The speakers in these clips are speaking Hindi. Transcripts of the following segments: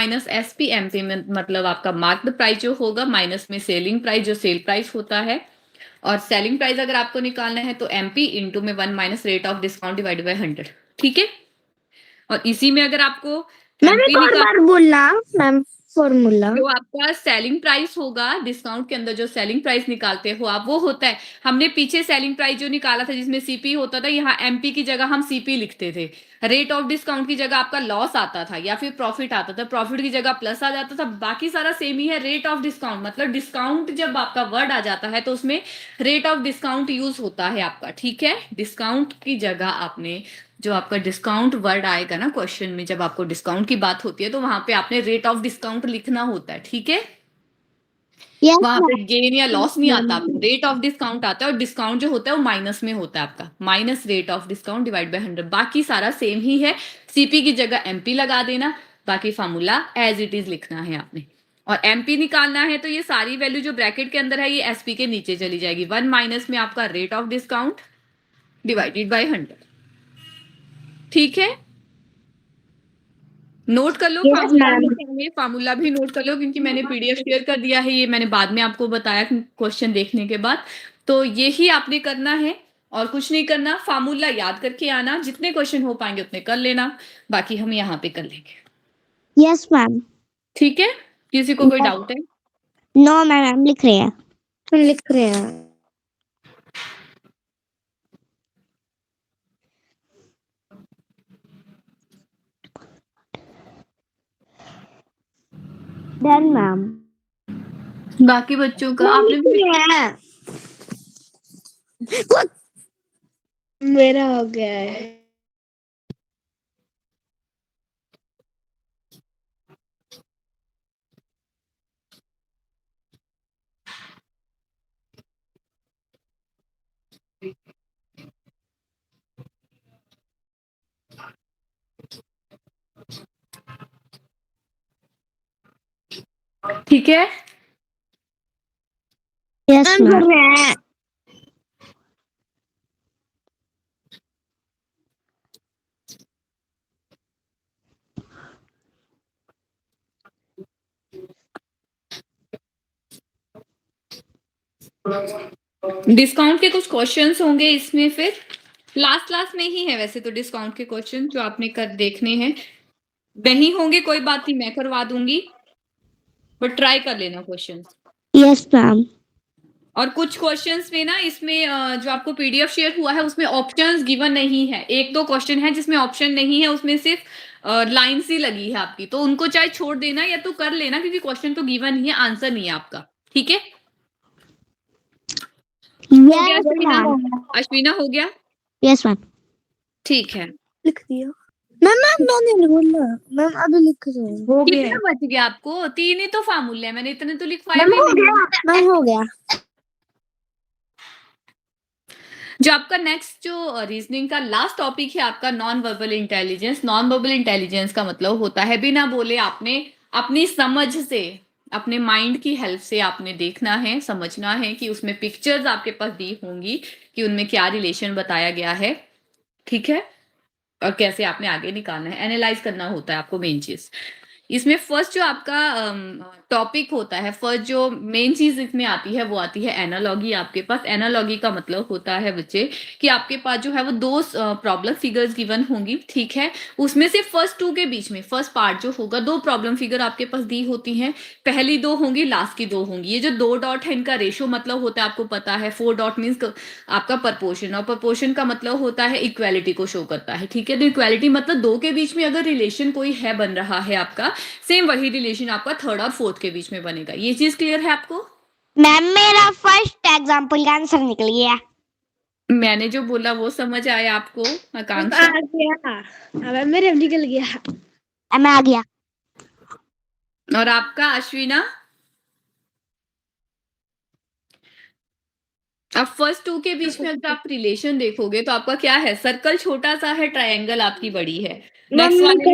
माइनस एसपी एमपी में मतलब आपका मार्केट प्राइस जो होगा माइनस में सेलिंग प्राइस जो सेल प्राइस होता है, और सेलिंग प्राइस अगर आपको निकालना है तो एमपी इंटू में 1 minus rate of discount divided by 100। ठीक है, और इसी में अगर आपको मैम एक और बार बोलना मैम फॉर्मूला। जो आपका सेलिंग प्राइस होगा डिस्काउंट के अंदर जो सेलिंग प्राइस निकालते हो आप, वो होता है, हमने पीछे सेलिंग प्राइस जो निकाला था जिसमें सीपी होता था, यहाँ एमपी की जगह हम सीपी लिखते थे। रेट ऑफ डिस्काउंट की जगह आपका लॉस आता था या फिर प्रॉफिट आता था, प्रॉफिट की जगह प्लस आ जाता था, बाकी सारा सेम ही है। रेट ऑफ डिस्काउंट मतलब डिस्काउंट जब आपका वर्ड आ जाता है तो उसमें रेट ऑफ डिस्काउंट यूज होता है आपका। ठीक है, डिस्काउंट की जगह आपने जो आपका डिस्काउंट वर्ड आएगा ना क्वेश्चन में, जब आपको डिस्काउंट की बात होती है तो वहां पे आपने रेट ऑफ डिस्काउंट लिखना होता है। ठीक है, वहां पे गेन या लॉस नहीं आता, रेट ऑफ डिस्काउंट आता है, और डिस्काउंट जो होता है वो माइनस में होता है आपका, minus rate of discount divide by 100। बाकी सारा सेम ही है, सीपी की जगह एमपी लगा देना, बाकी फार्मूला एज इट इज लिखना है आपने। और एमपी निकालना है तो ये सारी वैल्यू जो ब्रैकेट के अंदर है ये एसपी के नीचे चली जाएगी, 1 माइनस में आपका rate of discount divided by 100। ठीक है, नोट कर लो, फार्मूला भी नोट कर लो, क्योंकि मैंने पीडीएफ शेयर कर दिया है, ये मैंने बाद में आपको बताया क्वेश्चन देखने के बाद। तो ये ही आपने करना है और कुछ नहीं करना, फार्मूला याद करके आना, जितने क्वेश्चन हो पाएंगे उतने कर लेना, बाकी हम यहाँ पे कर लेंगे। Yes ma'am. ठीक है, किसी को कोई डाउट है? नो मैम, हम लिख रहे हैं, हम लिख रहे हैं। Done ma'am. बाकी बच्चों का आपने मेरा हो गया है। ठीक है, यस मैम। डिस्काउंट के कुछ क्वेश्चंस होंगे इसमें, फिर लास्ट में ही है वैसे तो डिस्काउंट के क्वेश्चन जो आपने कर देखने हैं, नहीं होंगे कोई बात नहीं, मैं करवा दूंगी, बट ट्राई कर लेना क्वेश्चन। Yes ma'am. और कुछ क्वेश्चंस में ना इसमें जो आपको पीडीएफ शेयर हुआ है उसमें ऑप्शंस गिवन नहीं है, एक दो क्वेश्चन है जिसमें ऑप्शन नहीं है, उसमें सिर्फ लाइन सी लगी है आपकी, तो उनको चाहे छोड़ देना या तो कर लेना, क्योंकि क्वेश्चन तो गिवन ही है, आंसर नहीं है आपका। ठीक है, हो गया अश्विना, हो गया? Yes ma'am. ठीक है, लिख दिया मैम। मैंने बोला मैम, अभी लिख रहे हैं। हो गया। कितना बच गया आपको? 3 ही तो फार्मूले है, मैंने इतने तो लिखवाए मैम भी हो नहीं। गया, मैम हो गया। जो आपका नेक्स्ट जो रीजनिंग का लास्ट टॉपिक है आपका non verbal intelligence. Non verbal intelligence का मतलब होता है बिना बोले आपने अपनी समझ से, अपने माइंड की हेल्प से आपने देखना है, समझना है कि उसमें पिक्चर्स आपके पास दी होंगी कि उनमें क्या रिलेशन बताया गया है। ठीक है, और कैसे आपने आगे निकालना है, एनालाइज करना होता है आपको मेन चीज। इसमें फर्स्ट जो आपका टॉपिक होता है, फर्स्ट जो मेन चीज इसमें आती है वो आती है एनालॉगी। आपके पास एनालॉगी का मतलब होता है बच्चे कि आपके पास जो है वो दो प्रॉब्लम फिगर्स गिवन होंगी। ठीक है, उसमें से फर्स्ट टू के बीच में फर्स्ट पार्ट जो होगा, दो प्रॉब्लम फिगर आपके पास दी होती हैं, पहली दो होंगी, लास्ट की दो होंगी। ये जो दो डॉट है इनका रेशो मतलब होता है आपको पता है, 4 डॉट मीन्स आपका प्रपोर्शन, और प्रपोर्शन का मतलब होता है इक्वालिटी को शो करता है। ठीक है, तो इक्वालिटी मतलब दो के बीच में अगर रिलेशन कोई है बन रहा है आपका, सेम वही रिलेशन आपका थर्ड और फोर्थ के बीच में बनेगा। ये चीज क्लियर है आपको? मैम मेरा फर्स्ट एग्जांपल का आंसर निकल गया। मैंने जो बोला वो समझ आया आपको आकांक्षा? आ गया, अब मेरे निकल गया, मैं आ गया। और आपका अश्विना? अब फर्स्ट टू के बीच में अगर आप रिलेशन देखोगे तो आपका क्या है, सर्कल छोटा सा है, ट्रायंगल आपकी बड़ी है। नेक्स्ट वाले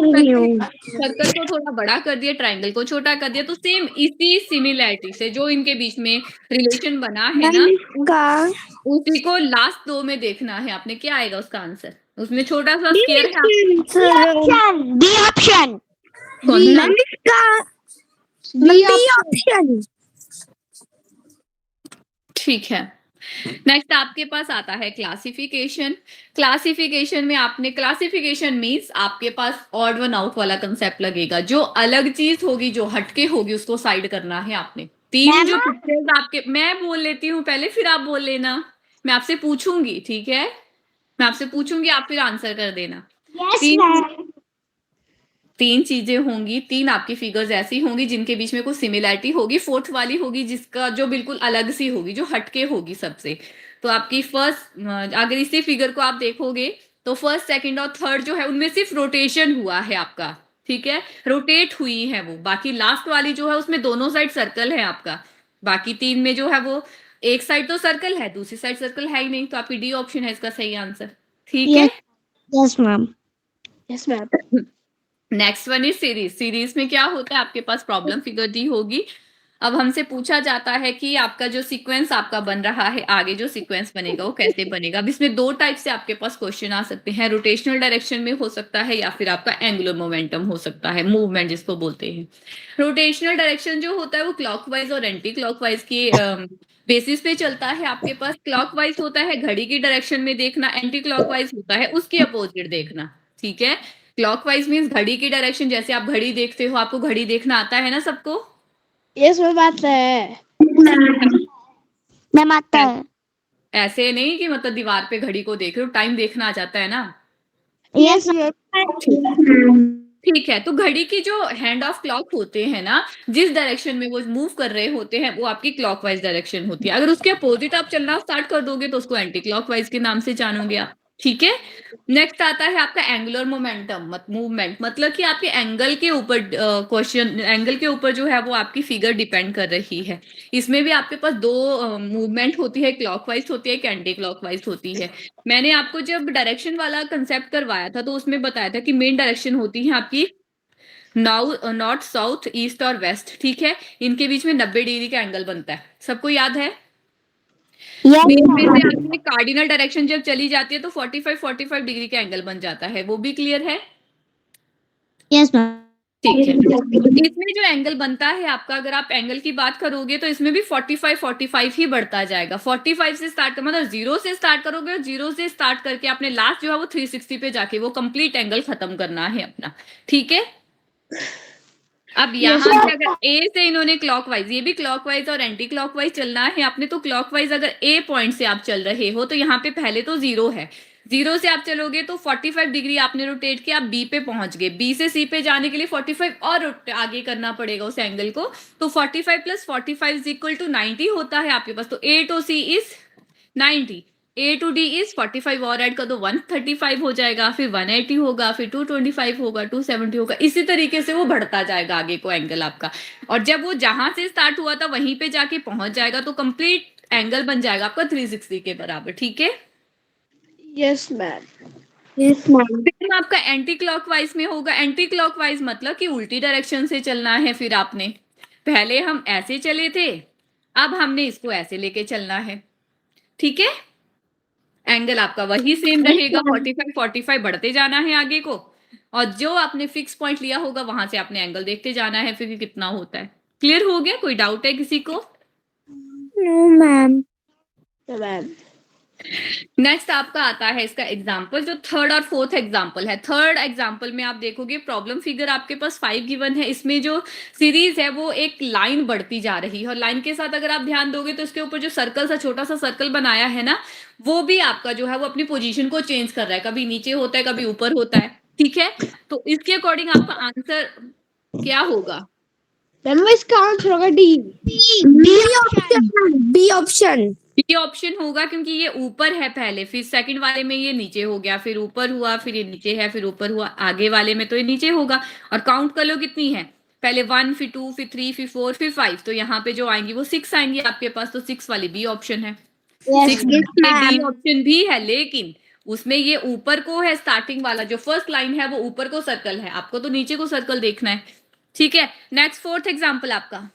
सर्कल को थोड़ा बड़ा कर दिया, ट्रायंगल को छोटा कर दिया, तो सेम इसी सिमिलैरिटी से जो इनके बीच में रिलेशन बना है ना, उसी को लास्ट दो में देखना है आपने, क्या आएगा उसका आंसर। उसमें छोटा सा स्क्वायर है, बी ऑप्शन। कौन सा? मैम इसका बी ऑप्शन। ठीक है। नेक्स्ट आपके पास आता है क्लासिफिकेशन। क्लासिफिकेशन में आपने क्लासिफिकेशन मींस आपके पास ऑड वन आउट वाला कंसेप्ट लगेगा। जो अलग चीज होगी, जो हटके होगी, उसको साइड करना है आपने। तीन जो पिक्चर्स आपके, मैं बोल लेती हूँ पहले, फिर आप बोल लेना। मैं आपसे पूछूंगी, ठीक है? मैं आपसे पूछूंगी, आप फिर आंसर कर देना। तीन चीजें होंगी, तीन आपकी फिगर्स ऐसी होंगी जिनके बीच में कुछ सिमिलैरिटी होगी, फोर्थ वाली होगी जिसका जो बिल्कुल अलग सी होगी, जो हटके होगी सबसे। तो आपकी फर्स्ट, अगर इसी फिगर को आप देखोगे तो फर्स्ट, सेकंड और थर्ड जो है उनमें सिर्फ रोटेशन हुआ है आपका, ठीक है? रोटेट हुई है वो। बाकी लास्ट वाली जो है उसमें दोनों साइड सर्कल है आपका। बाकी तीन में जो है वो एक साइड तो सर्कल है, दूसरी साइड सर्कल है ही नहीं। तो आपकी डी ऑप्शन है इसका सही आंसर, ठीक है? Yes ma'am. Yes ma'am. Next one is series. Series में क्या होता है, आपके पास प्रॉब्लम फिगर दी होगी। अब हमसे पूछा जाता है कि आपका जो सीक्वेंस आपका बन रहा है, आगे जो सीक्वेंस बनेगा वो कैसे बनेगा। अब इसमें दो टाइप से आपके पास क्वेश्चन आ सकते हैं। रोटेशनल डायरेक्शन में हो सकता है या फिर आपका एंगुलर मोमेंटम हो सकता है, मूवमेंट जिसको बोलते हैं। रोटेशनल डायरेक्शन जो होता है वो क्लॉकवाइज और एंटी क्लॉकवाइज की बेसिस पे चलता है। आपके पास क्लॉकवाइज होता है घड़ी की डायरेक्शन में देखना, एंटी क्लॉकवाइज होता है उसके अपोजिट देखना, ठीक है? क्लॉकवाइज मींस घड़ी की डायरेक्शन, जैसे आप घड़ी देखते हो, आपको घड़ी देखना आता है ना सबको? यस मैम आता है। मैम आता है। ऐसे नहीं कि मतलब दीवार पे घड़ी को देख रहे हो, टाइम देखना आ जाता है ना? Yes ma'am. ठीक है। तो घड़ी की जो हैंड ऑफ क्लॉक होते हैं ना, जिस डायरेक्शन में वो मूव कर रहे होते हैं वो आपकी क्लॉकवाइज डायरेक्शन होती है। अगर उसके अपोजिट आप चलना स्टार्ट कर दोगे तो उसको एंटी क्लॉकवाइज के नाम से जानोगे आप, ठीक है? नेक्स्ट आता है आपका एंगुलर मोमेंटम, मूवमेंट। मतलब कि आपके एंगल के ऊपर क्वेश्चन, एंगल के ऊपर जो है वो आपकी फिगर डिपेंड कर रही है। इसमें भी आपके पास दो मूवमेंट होती है, क्लॉकवाइज होती है, एंटी क्लॉकवाइज होती है। मैंने आपको जब डायरेक्शन वाला कंसेप्ट करवाया था तो उसमें बताया था कि मेन डायरेक्शन होती है आपकी नॉर्थ, साउथ, ईस्ट और वेस्ट, ठीक है? इनके बीच में 90 डिग्री का एंगल बनता है, सबको याद है? बीच में से आपकी कार्डिनल डायरेक्शन जब चली जाती है तो 45 डिग्री का एंगल बन जाता है, वो भी क्लियर है? Yes ma'am. ठीक है। इसमें जो एंगल बनता है आपका, अगर आप एंगल की बात करोगे तो इसमें भी 45 ही बढ़ता जाएगा। 45 से स्टार्ट कर, मतलब जीरो से स्टार्ट करोगे और जीरो से स्टार्ट करके आपने लास्ट जो है वो 360 पे जाके वो कंप्लीट एंगल खत्म करना है अपना, ठीक है? अब यहाँ से अगर ए से इन्होंने क्लॉकवाइज, ये भी क्लॉकवाइज और एंटी क्लॉकवाइज चलना है आपने। तो क्लॉकवाइज अगर ए पॉइंट से आप चल रहे हो तो यहाँ पे पहले तो जीरो है, जीरो से आप चलोगे तो 45 डिग्री आपने रोटेट किया, आप बी पे पहुंच गए। बी से सी पे जाने के लिए 45 और आगे करना पड़ेगा उस एंगल को। तो 45 + 45 इज इक्वल टू 90 होता है आपके पास। तो A to C is 90, A to D is 45 और ऐड कर दो 135 हो जाएगा, फिर 180 होगा, फिर 225 होगा, 270 होगा। इसी तरीके से वो बढ़ता जाएगा आगे को एंगल आपका। और जब वो जहां से स्टार्ट हुआ था वहीं पे जाके पहुंच जाएगा तो कंप्लीट एंगल बन जाएगा आपका 360 के बराबर, ठीक है? Yes ma'am. Yes ma'am. फिर आपका एंटी क्लॉकवाइज में होगा। एंटी क्लॉकवाइज मतलब कि उल्टी डायरेक्शन से चलना है। फिर आपने, पहले हम ऐसे चले थे, अब हमने इसको ऐसे लेके चलना है, ठीक है? एंगल आपका वही सेम रहेगा, 45 बढ़ते जाना है आगे को। और जो आपने फिक्स पॉइंट लिया होगा वहां से आपने एंगल देखते जाना है फिर कितना होता है। क्लियर हो गया? कोई डाउट है किसी को? No ma'am. मैम। नेक्स्ट आपका आता है इसका एग्जाम्पल, जो थर्ड और फोर्थ एग्जाम्पल है। थर्ड एग्जाम्पल में आप देखोगे प्रॉब्लम फिगर आपके पास 5 गिवन है। इसमें जो सीरीज है वो एक लाइन बढ़ती जा रही है और लाइन के साथ अगर आप ध्यान दोगे तो इसके ऊपर जो सर्कल सा, छोटा सा सर्कल बनाया है ना, वो भी आपका जो है वो अपनी पोजीशन को चेंज कर रहा है, कभी नीचे होता है कभी ऊपर होता है, ठीक है? तो इसके अकॉर्डिंग आपका आंसर क्या होगा? मैम इसका आंसर होगा D. B option. B option. ये ऑप्शन होगा क्योंकि ये ऊपर है पहले, फिर सेकंड वाले में ये नीचे हो गया, फिर ऊपर हुआ, फिर ये नीचे है, फिर ऊपर हुआ, आगे वाले में तो ये नीचे होगा। और काउंट कर लो कितनी है, पहले 1, फिर 2, फिर 3, फिर 4, फिर 5। तो यहाँ पे जो आएंगी वो 6 आएंगी आपके पास। तो 6 वाली बी ऑप्शन है। 6 डी ऑप्शन भी है, लेकिन उसमें ये ऊपर को है, स्टार्टिंग वाला जो फर्स्ट लाइन है वो ऊपर को सर्कल है, आपको तो नीचे को सर्कल देखना है, ठीक है? नेक्स्ट फोर्थ एग्जाम्पल आपका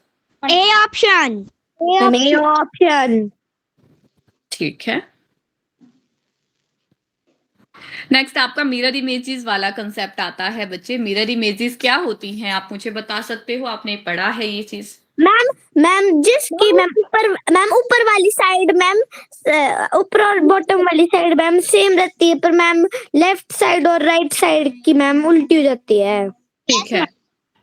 ए ऑप्शन। A option. ठीक है। नेक्स्ट आपका मिरर इमेजेस वाला कंसेप्ट आता है बच्चे। मिरर इमेजेस क्या होती हैं, आप मुझे बता सकते हो? आपने पढ़ा है ये चीज? मैम मैम जिसकी मैम ऊपर वाली साइड मैम ऊपर और बॉटम वाली साइड मैम सेम रहती है, पर मैम लेफ्ट साइड और राइट साइड की मैम उल्टी हो जाती है। ठीक है।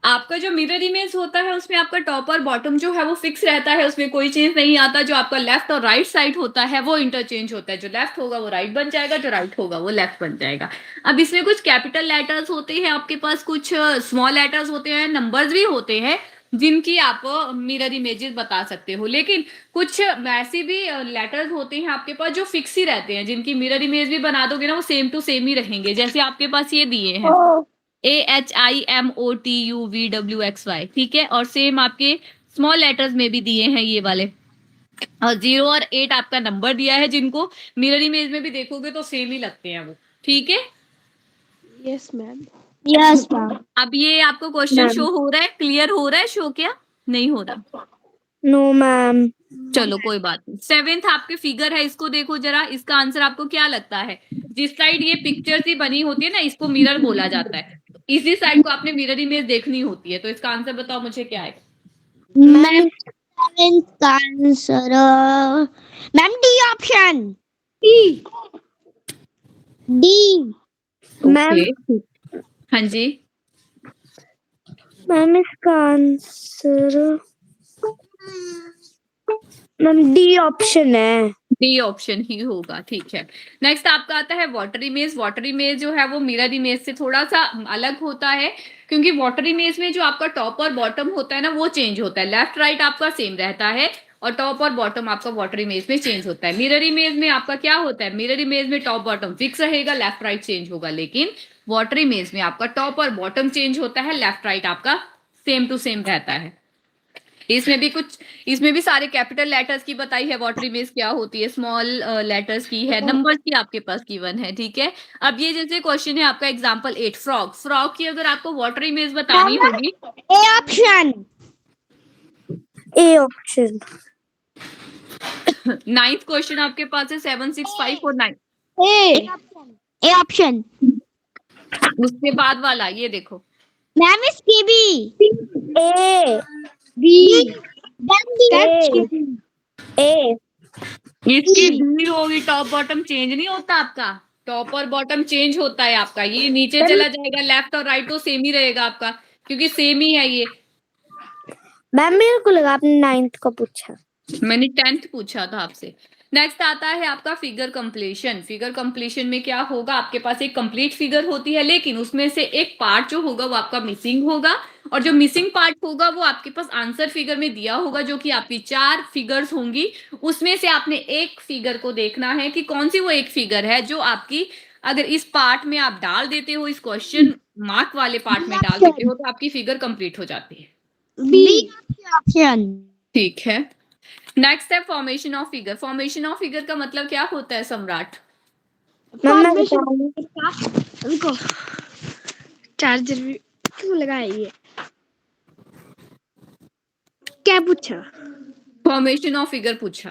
आपका जो मिरर इमेज होता है उसमें आपका टॉप और बॉटम जो है वो फिक्स रहता है, उसमें कोई चेंज नहीं आता। जो आपका लेफ्ट और राइट साइड होता है वो इंटरचेंज होता है। जो लेफ्ट होगा वो राइट बन जाएगा, जो राइट होगा वो लेफ्ट बन जाएगा। अब इसमें कुछ कैपिटल लेटर्स होते हैं आपके पास, कुछ स्मॉल लेटर्स होते हैं, नंबर्स भी होते हैं जिनकी आप मिरर इमेजेस बता सकते हो। लेकिन कुछ ऐसी भी लेटर्स होते हैं आपके पास जो फिक्स ही रहते हैं, जिनकी मिरर इमेज भी बना दोगे ना वो सेम टू सेम ही रहेंगे। जैसे आपके पास ये दिए हैं AHIMOTUVWXY, ठीक है। और सेम आपके स्मॉल लेटर्स में भी दिए हैं ये वाले, और 0 और 8 आपका नंबर दिया है, जिनको मिरर इमेज में भी देखोगे तो सेम ही लगते हैं वो, ठीक है। Yes ma'am. Yes ma'am. अब ये आपको क्वेश्चन शो हो रहा है, क्लियर हो रहा है शो? क्या नहीं हो रहा? No ma'am. चलो कोई बात नहीं। 7th आपके फिगर है, इसको देखो जरा। इसका आंसर आपको क्या लगता है? जिस साइड ये पिक्चर सी बनी होती है ना, इसको मिरर बोला जाता है। इसी साइड को आपने मिरर इमेज देखनी होती है। तो इसका आंसर बताओ मुझे क्या है? मैम 7 का answer ma'am D option. D. Ma'am okay, हाँ जी। मैम इसका आंसर मैम डी ऑप्शन है। डी ऑप्शन ही होगा, ठीक है। नेक्स्ट आपका आता है वाटर इमेज। वाटर इमेज जो है वो मिरर इमेज से थोड़ा सा अलग होता है, क्योंकि वाटर इमेज में जो आपका टॉप और बॉटम होता है ना वो चेंज होता है। लेफ्ट राइट आपका सेम रहता है और टॉप और बॉटम आपका वाटर इमेज में चेंज होता है। मिरर इमेज में आपका क्या होता है? मिरर इमेज में टॉप बॉटम फिक्स रहेगा, लेफ्ट राइट चेंज होगा। लेकिन वाटर इमेज में आपका टॉप और बॉटम चेंज होता है, लेफ्ट राइट आपका सेम टू सेम रहता है। इसमें भी सारे कैपिटल लेटर्स की बताई है वाटर इमेज क्या होती है, स्मॉल लेटर्स की है, नंबर्स की आपके पास गिवन है, ठीक है। अब ये जैसे क्वेश्चन है आपका एग्जांपल 8 फ्रॉग। फ्रॉग की अगर आपको वाटर इमेज बतानी होगी, ए option. A option. 9th question आपके पास है 7 6 5 और 9। A option. उसके बाद वाला ये देखो, मैम इसकी भी ए बी ए। इसकी भी होगी। टॉप बॉटम चेंज नहीं होता आपका, टॉप और बॉटम चेंज होता है आपका। ये नीचे चला जाएगा, लेफ्ट और राइट तो सेम ही रहेगा आपका, क्योंकि सेम ही है ये। मैम मेरे को लगा आपने 9th को पूछा। मैंने 10th पूछा था आपसे। नेक्स्ट आता है आपका फिगर कंप्लीशन। फिगर कंप्लीशन में क्या होगा? आपके पास एक कंप्लीट फिगर होती है, लेकिन उसमें से एक पार्ट जो होगा वो आपका मिसिंग होगा, और जो मिसिंग पार्ट होगा वो आपके पास आंसर फिगर में दिया होगा, जो कि आपकी 4 फिगर्स होंगी। उसमें से आपने एक फिगर को देखना है कि कौन सी वो एक फिगर है जो आपकी, अगर इस पार्ट में आप डाल देते हो, इस क्वेश्चन मार्क वाले पार्ट में डाल देते हो, तो आपकी फिगर कंप्लीट हो जाती है। B option. ठीक है। नेक्स्ट है formation of figure. Formation of figure का मतलब क्या होता है सम्राट? उनको चार्जर भी क्यों लगाया? ये क्या पूछा? फॉर्मेशन ऑफ फिगर पूछा।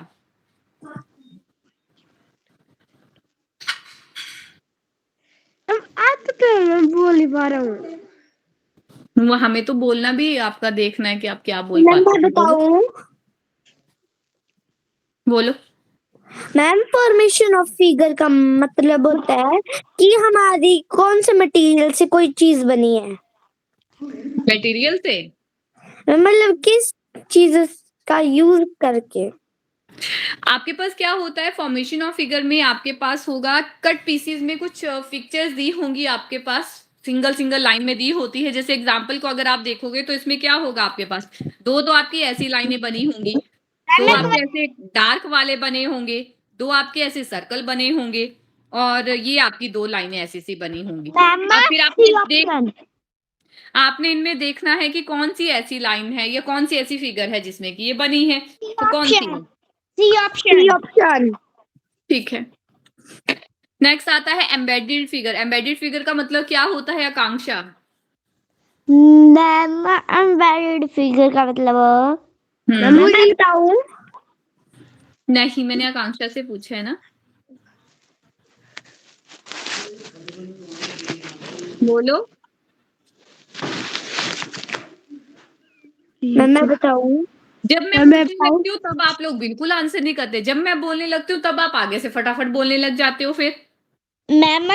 आज तो मैं बोल ही पा रहा हूँ। वो हमें तो बोलना भी आपका देखना है कि आप क्या बोल पाते मैं हो। बताऊं? बोलो। मैम फॉर्मेशन ऑफ फिगर का मतलब होता है कि हमारी कौन से मटेरियल से कोई चीज बनी है, मटेरियल से? मतलब किस चीज का यूज करके। आपके पास क्या होता है फॉर्मेशन ऑफ फिगर में? आपके पास होगा कट पीसीज में कुछ पिक्चर्स दी होंगी आपके पास, सिंगल सिंगल लाइन में दी होती है। जैसे एग्जांपल को अगर आप देखोगे तो इसमें क्या होगा आपके पास, दो तो आपकी ऐसी लाइनें बनी होंगी, दो आपके ऐसे डार्क वाले बने होंगे, दो आपके ऐसे सर्कल बने होंगे, और ये आपकी 2 लाइनें ऐसी सी बनी होंगी। अब फिर आपने इनमें देखना है कि कौन सी ऐसी लाइन है या कौन सी ऐसी फिगर है जिसमें कि ये बनी है, तो कौन सी है? C option. ठीक है। नेक्स्ट आता है एम्बेडेड फिगर। एम्बेडेड फिगर का मतलब क्या होता है आकांक्षा? मैम एम्बेडेड फिगर का मतलब मैं बताऊं? नहीं, मैंने आकांक्षा से पूछा है ना। बोलो। मैम मैं बताऊं? जब मैं मैं बोलने बताऊं? लगती हूँ तब आप लोग बिल्कुल आंसर नहीं करते, जब मैं बोलने लगती हूँ तब आप आगे से फटाफट बोलने लग जाते हो फिर। मैम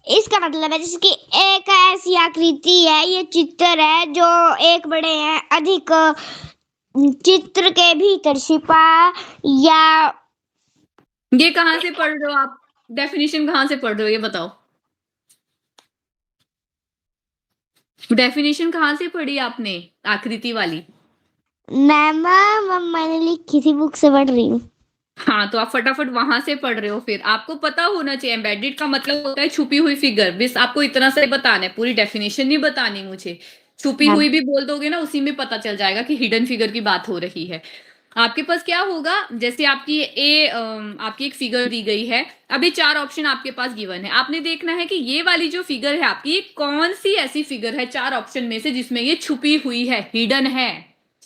इसका मतलब है जैसे कि एक ऐसी आकृति है, ये चित्र है जो एक बड़े हैं अधिक चित्र के भीतर छिपा, या ये कहाँ से पढ़ रहे हो आप? डेफिनेशन कहाँ से पढ़ रहे हो ये बताओ। डेफिनेशन कहाँ से पढ़ी आपने आकृति वाली? मैम मैंने लिखी थी, बुक से पढ़ रही हूँ। हाँ, तो आप फटाफट वहां से पढ़ रहे हो। फिर आपको पता होना चाहिए एम्बेडेड का मतलब होता है छुपी हुई फिगर। बस आपको इतना सा ही बताना है, पूरी डेफिनेशन नहीं बतानी मुझे। छुपी मैम हुई भी बोल दोगे ना, उसी में पता चल जाएगा कि हिडन फिगर की बात हो रही है। आपके पास क्या होगा, जैसे आपकी एक फिगर दी गई है। अभी 4 ऑप्शन आपके पास गिवन है, आपने देखना है कि ये वाली जो फिगर है आपकी, ये कौन सी ऐसी फिगर है 4 ऑप्शन में से जिसमें ये छुपी हुई है, हिडन है।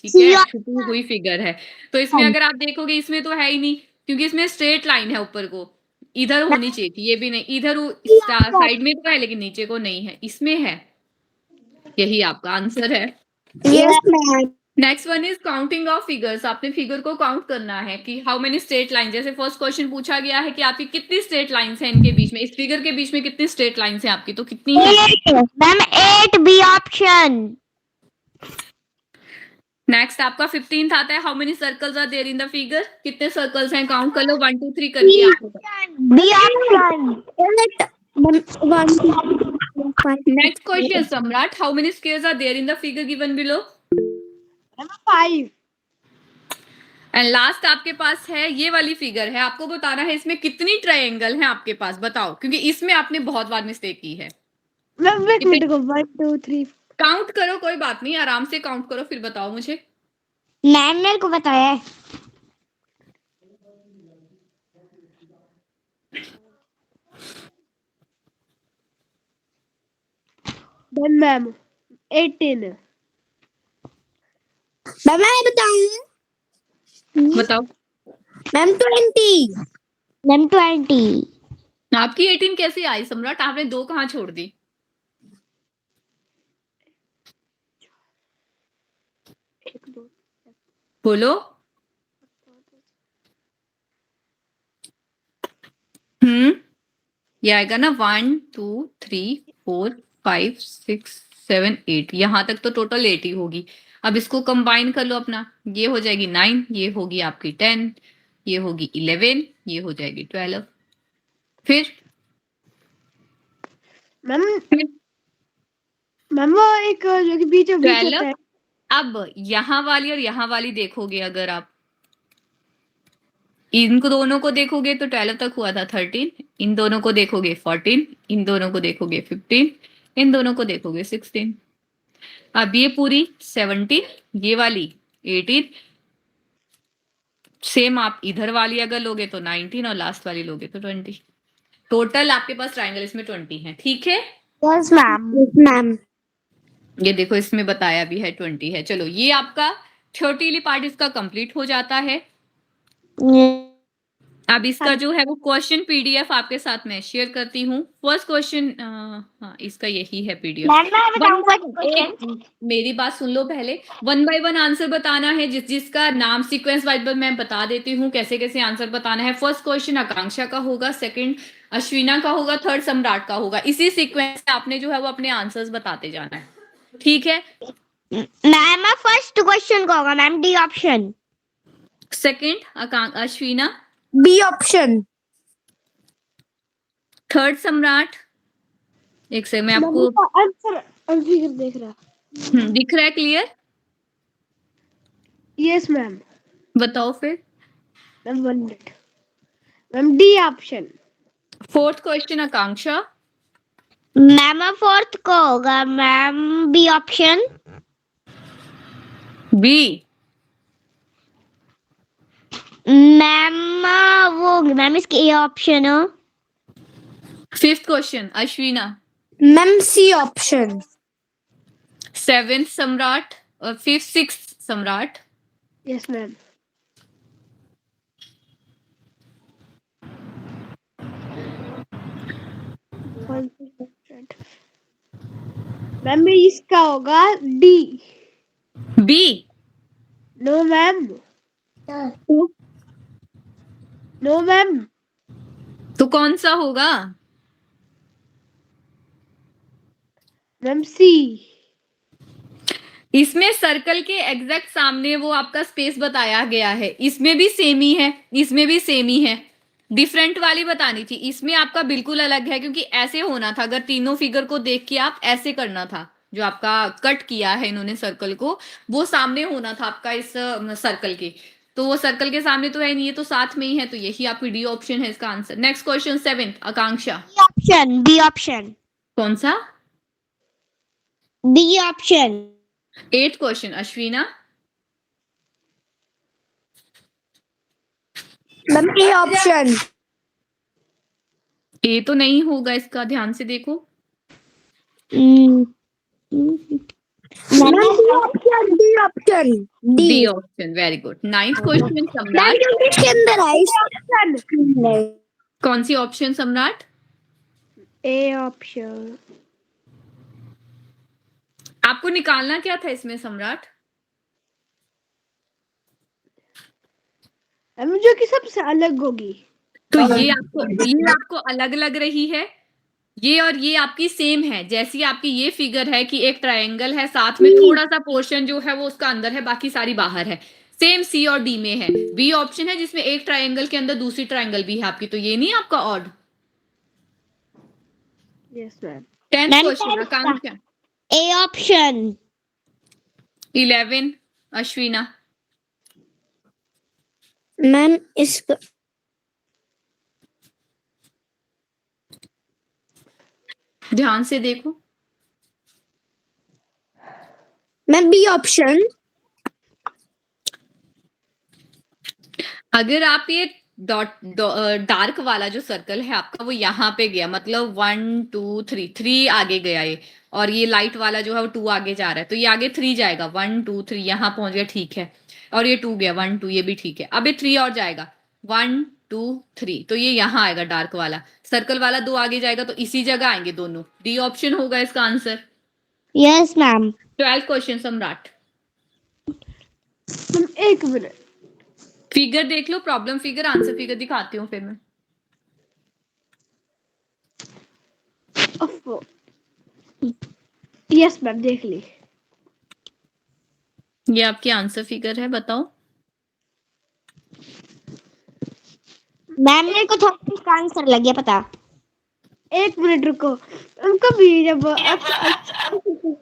ठीक सी है, छुपी ऑप्शन। हुई फिगर है। तो इसमें अगर आप देखोगे, इसमें तो है ही नहीं, क्योंकि इसमें स्ट्रेट लाइन है ऊपर को, इधर होनी चाहिए थी, ये भी नहीं, इधर साइड में तो है लेकिन नीचे को नहीं है, इसमें है। यही आपका आंसर है। Yes ma'am. Next one is counting of figures. आपने फिगर को काउंट करना है कि हाउ मेनी स्ट्रेट लाइन। जैसे फर्स्ट क्वेश्चन पूछा गया है कि आपकी कितनी स्ट्रेट लाइंस हैं इनके बीच में, इस फिगर के बीच में कितनी स्ट्रेट लाइंस हैं आपकी, तो कितनी है? 8 मैम, 8 बी ऑप्शन। नेक्स्ट आपका 15th आता है, how many circles are there in the figure. कितने सर्कल्स हैं, काउंट कर लो 1 2 3 करके आपको। B option. 1 next question Samrat, how many squares are there in the figure given below. 5। And last आपके पास है ये वाली फिगर है, आपको बताना है इसमें कितनी ट्रायंगल है आपके पास, बताओ, क्योंकि इसमें आपने बहुत बार मिस्टेक की है। मैम एक मिनट को 1 2 3। काउंट करो, कोई बात नहीं, आराम से काउंट करो फिर बताओ मुझे। मैम मेरे को बताया है। मैम 18। मैम मैं बताऊं? बताओ। मैम 20। मैम 20। आपकी 18 कैसे आई सम्राट, आपने 2 कहाँ छोड़ दी? बोलो। ये आएगा ना 1 2 3 4 5 6 7 8, यहां तक तो टोटल 8 ही होगी। अब इसको कंबाइन कर लो अपना, ये हो जाएगी 9, ये होगी आपकी 10, ये होगी 11, ये हो जाएगी 12। फिर मैम मैम वो एक जो कि बीचों बीच 12। होता है। अब यहाँ वाली और यहाँ वाली देखोगे, अगर आप इनको दोनों को देखोगे तो 12 तक हुआ था 13, इन दोनों को देखोगे 14, इन दोनों को देखोगे 15, इन दोनों को देखोगे 16। अब ये पूरी 17, ये वाली 18, सेम आप इधर वाली अगर लोगे तो 19 और लास्ट वाली लोगे तो 20। टोटल आपके पास ट्राइंगल इसमें 20 है, ठीक है। Yes ma'am. Yes ma'am. ये देखो इसमें बताया भी है 20 है। चलो ये आपका थ्योरेटिकली पार्ट इसका कंप्लीट हो जाता है। अब इसका जो है वो क्वेश्चन पीडीएफ आपके साथ में शेयर करती हूँ। फर्स्ट क्वेश्चन, हाँ इसका यही है पीडीएफ। मैम मैं वन बताऊं बाय क्वेश्चन? मेरी बात सुन लो पहले। 1 बाय 1 आंसर बताना है, जिसका नाम सीक्वेंस वाइज मैं बता देती हूँ कैसे कैसे आंसर बताना है। फर्स्ट क्वेश्चन आकांक्षा का होगा, सेकंड अश्विना का होगा, थर्ड सम्राट का होगा। इसी सीक्वेंस से आपने जो है वो अपने आंसर्स बताते जाना है, ठीक है। मैम फर्स्ट क्वेश्चन का होगा ma'am D option. Second Ashwina, B option. Third Samrat. एक से मैं आपको आंसर आंसर देख रहा। दिख रहा है क्लियर? Yes ma'am. बताओ फिर। Ma'am 1 minute. Ma'am D option. Fourth question Akanksha. Ma'am fourth को होगा ma'am B option. B. Ma'am वो होगी मैम इसकी ए ऑप्शन हो। Fifth question Ashwina. Ma'am C option. Seventh Samrat और fifth sixth Samrat. Yes ma'am. Ma'am इसका होगा D. B. No ma'am, no ma'am, तो कौन सा होगा? Ma'am C. इसमें सर्कल के एग्जैक्ट सामने वो आपका स्पेस बताया गया है, इसमें भी सेम ही है, इसमें भी सेम ही है। डिफरेंट वाली बतानी थी, इसमें आपका बिल्कुल अलग है क्योंकि ऐसे होना था। अगर तीनों फिगर को देख के आप ऐसे करना था, जो आपका कट किया है इन्होंने सर्कल को, वो सामने होना था आपका इस सर्कल के। तो वो सर्कल के सामने तो है नहीं, ये तो साथ में ही है, तो यही आपकी डी ऑप्शन है इसका answer. Next question 7th, Akanksha. Option B option कौन सा? B option 8th question, Ashwina. Ma'am A option A तो नहीं होगा इसका, ध्यान से देखो। D option D option, very good. 9th question, ma'am Samrat. क्योंकि इसके अंदर है कौन सी ऑप्शन सम्राट? A option. आपको निकालना क्या था इसमें सम्राट? मैम जो कि सबसे अलग होगी। तो ये आपको अलग लग रही है, ये और ये आपकी सेम है। जैसी आपकी ये फिगर है कि एक ट्रायंगल है, साथ में थोड़ा सा पोर्शन जो है वो उसका अंदर है, बाकी सारी बाहर है। सेम सी और डी में है। बी ऑप्शन है जिसमें एक ट्रायंगल के अंदर दूसरी ट्रायंगल भी है आपकी, तो ये नहीं आपका odd. Yes ma'am. 10th question, Akanksha. A option 11, Ashwina. Ma'am इसका ध्यान से देखो। मैम बी ऑप्शन अगर आप ये डार्क वाला जो सर्कल है आपका वो यहाँ पे गया, मतलब 1 2 3, 3 आगे गया ये, और ये लाइट वाला जो है वो 2 आगे जा रहा है, तो ये आगे 3 जाएगा। 1 2 3 यहाँ पहुंच गया, ठीक है। और ये 2 गया, 1 2, ये भी ठीक है। अब ये 3 और जाएगा, 1 2 3, तो ये यहाँ आएगा डार्क वाला। सर्कल वाला 2 आगे जाएगा, तो इसी जगह आएंगे दोनों। डी ऑप्शन होगा इसका answer. Yes ma'am 12th question, सम्राट। मैम एक मिनट। फिगर देख लो, प्रॉब्लम फिगर, आंसर फिगर दिखाती हूँ फिर मैं। यस मैम देख ली। ये आपकी आंसर फिगर है, बताओ। मैम मेरे को थोड़ा इसका आंसर लग गया पता। एक मिनट रुको। उनको भी जब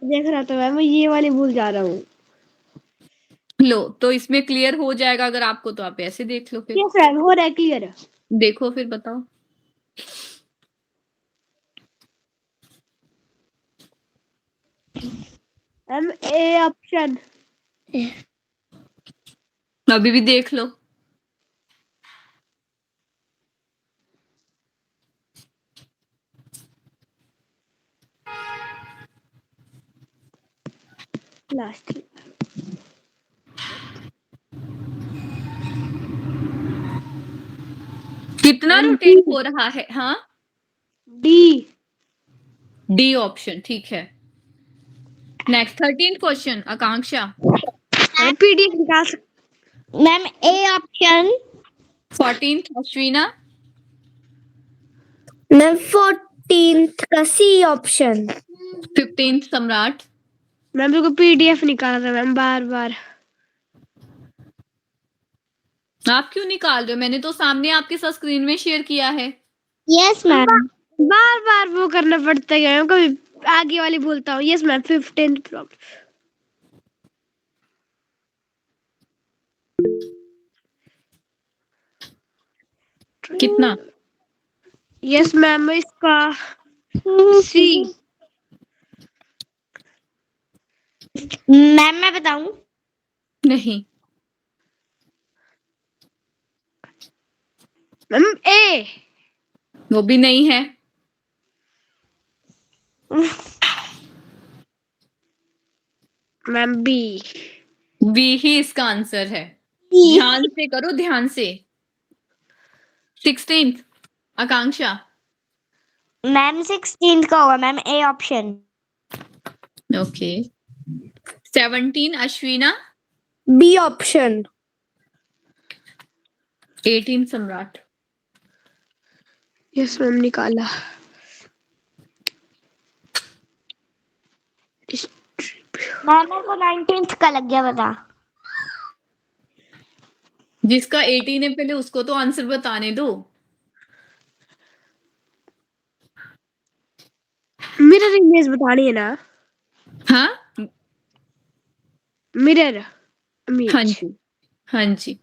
देख रहा था मैम, मैं ये वाली भूल जा रहा हूँ। लो, तो इसमें क्लियर हो जाएगा अगर आपको, तो आप ऐसे देख लो फिर। यस मैम हो रहा है क्लियर। देखो फिर बताओ। Ma'am A option. अभी भी देख लो। लास्ट। कितना रोटेट हो रहा है? हाँ, डी। डी ऑप्शन, ठीक है। नेक्स्ट 13th क्वेश्चन, आकांक्षा। पीडीएफ निकाल सकते। मैम ए ऑप्शन 14th, अश्विना। मैम 14th का सी ऑप्शन 15th, सम्राट। मैम मेरे को पीडीएफ निकालना था मैम बार बार। आप क्यों निकाल रहे हो? मैंने तो सामने आपके साथ स्क्रीन में शेयर किया है। यस मैम बार बार वो करना पड़ता है मैम, कभी आगे वाली भूलता हूँ। Yes ma'am 15th problem. कितना? यस मैम इसका सी। मैम मैं बताऊं नहीं, मैम ए। वो भी नहीं है। Ma'am B. बी ही इसका आंसर है। ध्यान से करो, ध्यान से। 16th, आकांक्षा। मैम 16th का होगा मैम ए ऑप्शन। ओके 17 अश्विना, बी ऑप्शन। 18 सम्राट। यस मैम, निकाला। मैंने को 19th का लग गया पता। जिसका 18 है पहले उसको तो आंसर बताने दो। मिरर इमेज बतानी है ना? हाँ मिरर हाँ इमेज। जी, हाँ जी।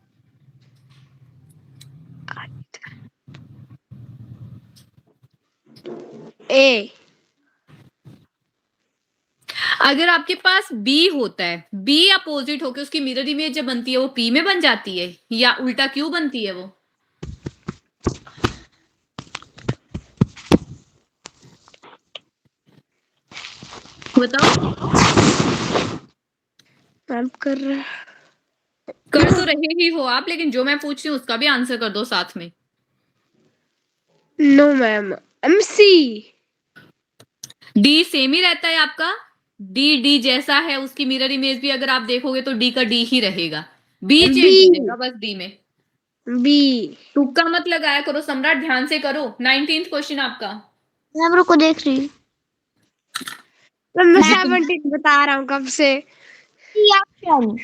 ए। अगर आपके पास बी होता है, बी अपोजिट होके उसकी मिरर इमेज जब बनती है वो पी में बन जाती है, या उल्टा क्यों बनती है वो? बताओ। मैम कर रहा। कर तो रहे ही हो आप, लेकिन जो मैं पूछ रही हूँ उसका भी आंसर कर दो साथ में। No ma'am, MC. D same ही रहता है आपका। डी डी जैसा है, उसकी मिरर इमेज भी अगर आप देखोगे तो डी का डी ही रहेगा। B B. चेंज हो जाएगा बस डी में। बी। तुक्का मत लगाया करो सम्राट, ध्यान से करो। 19th क्वेश्चन आपका। मैम रुको देख रही। मैम मैं जी तुम 17 बता रहा हूँ कब से। B option.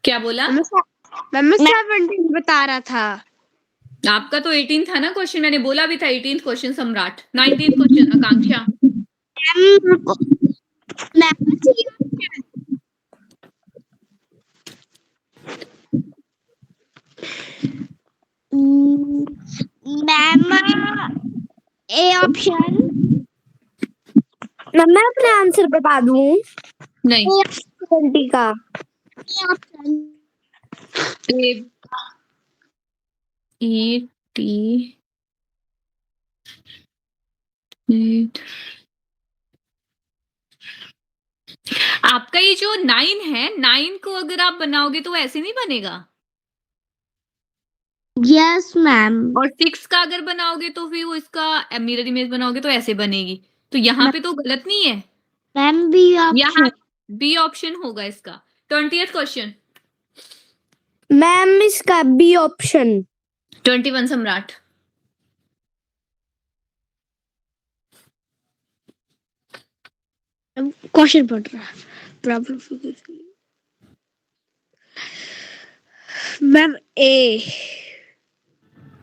क्या बोला? मैम मैं 17 बता रहा था। आपका तो 18 था ना क्वेश्चन, मैंने बोला भी था 18th question Samrat. 19th question Akanksha. Ma'am रुको। Ma'am C option. Ma'am A option. मैं अपना आंसर बता दूं। नहीं, 20 का ए ऑप्शन। ए ई टी आपका ये जो 9 है, 9 को अगर आप बनाओगे तो ऐसे नहीं बनेगा। Yes ma'am. और 6 का अगर बनाओगे तो फिर वो इसका मिरर इमेज बनाओगे तो ऐसे बनेगी। तो यहाँ पे तो गलत नहीं है। मैम बी यहाँ ऑप्शन। बी ऑप्शन होगा इसका। 20th question. मैम इसका बी ऑप्शन। 21 सम्राट। क्वेश्चन पढ़ रहा। प्रॉब्लम मैम ए।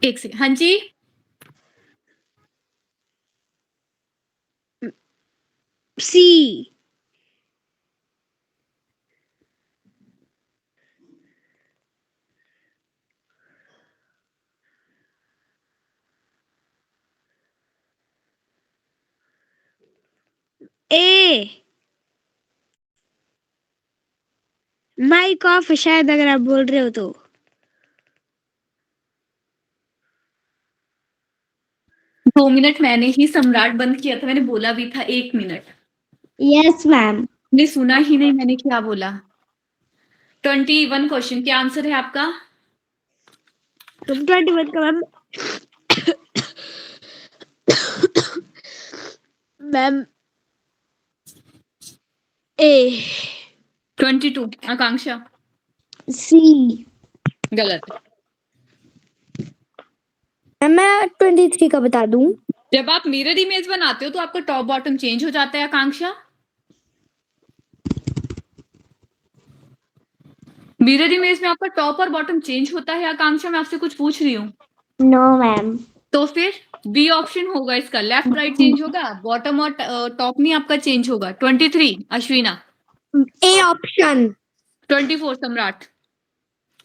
एक सेकंड, हाँ जी। सी। ए। माइक ऑफ है शायद, अगर आप बोल रहे हो तो। 2 मिनट मैंने ही सम्राट बंद किया था, मैंने बोला भी था 1 मिनट। Yes ma'am. ने सुना ही नहीं मैंने क्या बोला। 21 क्वेश्चन, क्या आंसर है आपका? 21 का मैम। मैम ए। 22 आकांक्षा। सी। गलत। मैं 23 का बता दूं। जब आप मिरर इमेज बनाते हो तो आपका टॉप बॉटम चेंज हो जाता है आकांक्षा। मिरर इमेज में आपका टॉप और बॉटम चेंज होता है आकांक्षा, मैं आपसे कुछ पूछ रही हूँ। No ma'am. तो फिर बी ऑप्शन होगा इसका, लेफ्ट राइट चेंज होगा, बॉटम और टॉप नहीं आपका चेंज होगा। 23 अश्विना। A option. 24 सम्राट।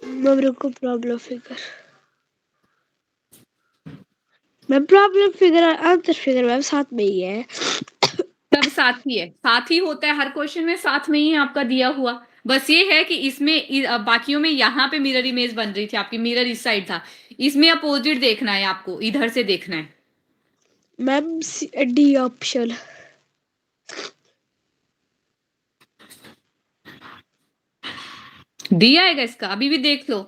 मैम रुको, problem figure. Ma'am problem figure answer figure ma'am साथ में ही है। सब साथ ही है, साथ ही होता है हर क्वेश्चन में, साथ में ही है आपका दिया हुआ। बस ये है कि इसमें बाकियों में यहाँ पे मिरर इमेज बन रही थी आपकी, मिरर इस साइड था। इसमें अपोजिट देखना है आपको, इधर से देखना है। Ma'am D option. डी आएगा इसका, अभी भी देख लो।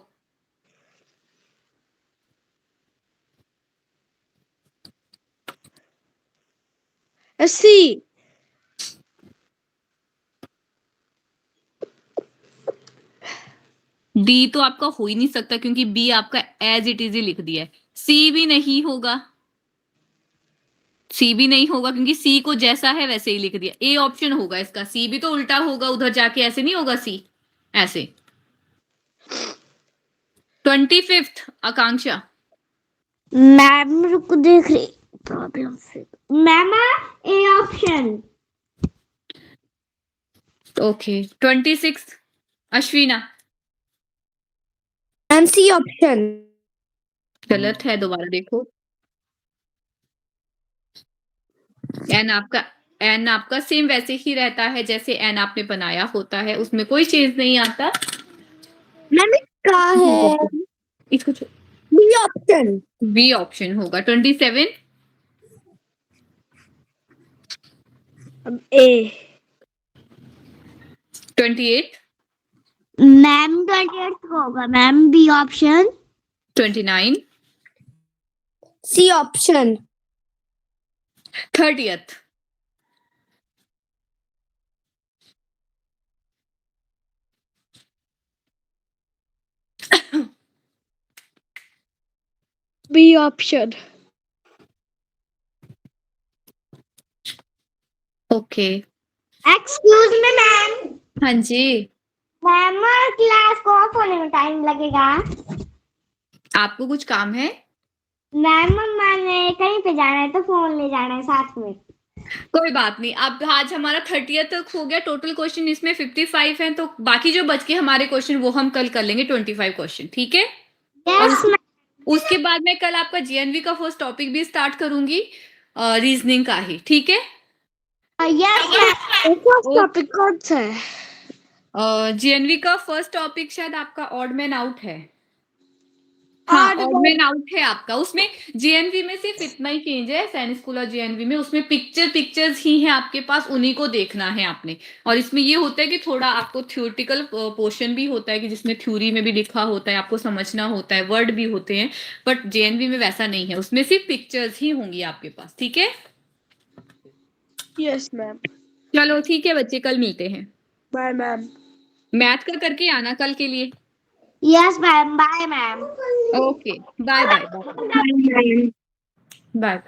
सी। डी तो आपका हो ही नहीं सकता क्योंकि बी आपका एज इट इज ही लिख दिया है। सी भी नहीं होगा, सी भी नहीं होगा क्योंकि सी को जैसा है वैसे ही लिख दिया। ए ऑप्शन होगा इसका, सी भी तो उल्टा होगा उधर जाके, ऐसे नहीं होगा सी, ऐसे। 25th आकांक्षा। मैम रुको देख रही प्रॉब्लम से। Ma'am A option. Okay 26th Ashwina. Ma'am C option. गलत है, दोबारा देखो। एन आपका सेम वैसे ही रहता है जैसे एन आपने बनाया होता है, उसमें कोई चेंज नहीं आता। मैम क्या है? इसको बी ऑप्शन। बी ऑप्शन होगा। 27 अब ए। 28 मैम 28 होगा ma'am B option. 29 C option. 30th B option. Okay. Excuse me ma'am. हाँ जी, मैम क्लास को ऑफ होने में टाइम लगेगा। आपको कुछ काम है? मैम मैंने कहीं पे जाना है तो फोन ले जाना है साथ में। कोई बात नहीं। अब आज हमारा 30th तक हो गया। टोटल क्वेश्चन इसमें 55 हैं, तो बाकी जो बच के हमारे क्वेश्चन वो हम कल कर लेंगे 25 क्वेश्चन, ठीक है? यस उसके बाद मैं कल आपका जीएनवी का फर्स्ट टॉपिक भी स्टार्ट करूंगी, रीजनिंग का ही, ठीक है? Yes ma'am. फर्स्ट टॉपिक कौन सा है? जीएनवी का फर्स्ट टॉपिक शायद आपका ऑड मैन आउट है। हाँ, ऑड मैन आउट है आपका। उसमें जीएनवी में सिर्फ इतना ही चेंज है सैनिक स्कूल और जीएनवी में, उसमें पिक्चर्स ही हैं आपके पास, उन्हीं को देखना है आपने। और इसमें ये होता है कि थोड़ा आपको थ्योरेटिकल पोर्शन भी होता है कि जिसमें थ्योरी में भी लिखा होता है, आपको समझना होता है, वर्ड भी होते हैं। बट जेएनवी में वैसा नहीं है, उसमें सिर्फ पिक्चर्स ही होंगी आपके पास, ठीक है? Yes ma'am. चलो ठीक है बच्चे, कल मिलते हैं। Bye ma'am. मैथ का करके आना कल के लिए। Yes ma'am. Bye ma'am. Okay, bye bye bye ma'am bye.